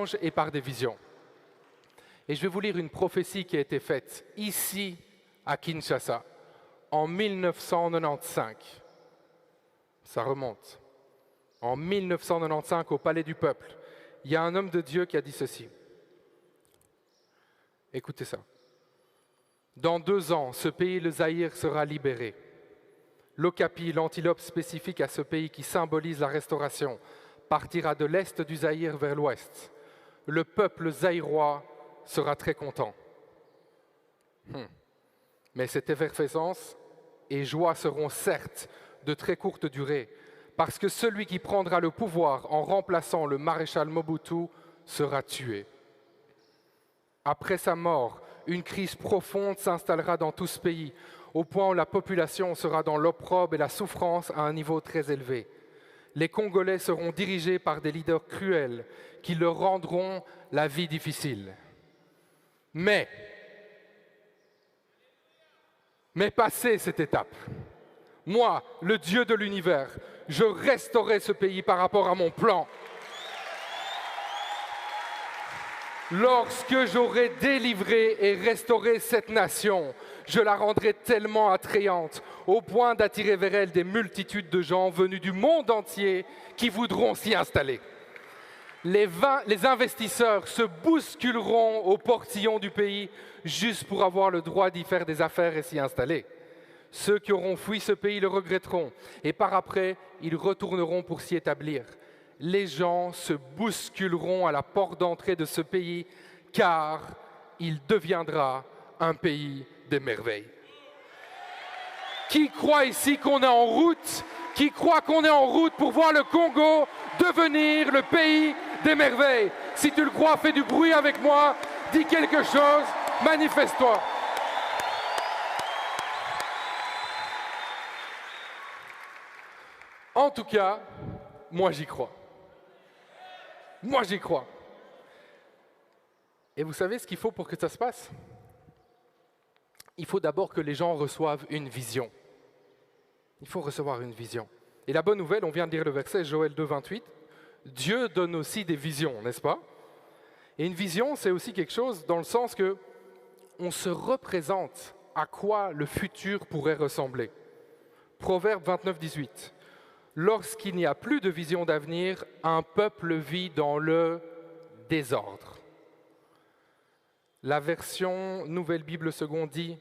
songes et par des visions. Et je vais vous lire une prophétie qui a été faite ici, à Kinshasa, en 1995. Ça remonte. En 1995, au Palais du Peuple, il y a un homme de Dieu qui a dit ceci. Écoutez ça. Dans 2 ans, ce pays, le Zaïre, sera libéré. L'okapi, l'antilope spécifique à ce pays qui symbolise la restauration, partira de l'est du Zaïre vers l'ouest. Le peuple zaïrois sera très content. Mais cette effervescence et joie seront certes de très courte durée, parce que celui qui prendra le pouvoir en remplaçant le maréchal Mobutu sera tué. Après sa mort, une crise profonde s'installera dans tout ce pays, au point où la population sera dans l'opprobre et la souffrance à un niveau très élevé. Les Congolais seront dirigés par des leaders cruels qui leur rendront la vie difficile. Mais passé cette étape, moi, le Dieu de l'univers, je restaurerai ce pays par rapport à mon plan. Lorsque j'aurai délivré et restauré cette nation, je la rendrai tellement attrayante au point d'attirer vers elle des multitudes de gens venus du monde entier qui voudront s'y installer. Les investisseurs se bousculeront au portillon du pays juste pour avoir le droit d'y faire des affaires et s'y installer. Ceux qui auront fui ce pays le regretteront et par après, ils retourneront pour s'y établir. Les gens se bousculeront à la porte d'entrée de ce pays car il deviendra un pays des merveilles. Qui croit ici qu'on est en route? Qui croit qu'on est en route pour voir le Congo devenir le pays des merveilles? Si tu le crois, fais du bruit avec moi, dis quelque chose, manifeste-toi. En tout cas, moi j'y crois. Moi j'y crois. Et vous savez ce qu'il faut pour que ça se passe? Il faut d'abord que les gens reçoivent une vision. Il faut recevoir une vision. Et la bonne nouvelle, on vient de lire le verset Joël 2, 28, Dieu donne aussi des visions, n'est-ce pas? Et une vision, c'est aussi quelque chose dans le sens que on se représente à quoi le futur pourrait ressembler. Proverbe 29, 18. Lorsqu'il n'y a plus de vision d'avenir, un peuple vit dans le désordre. La version Nouvelle Bible Seconde dit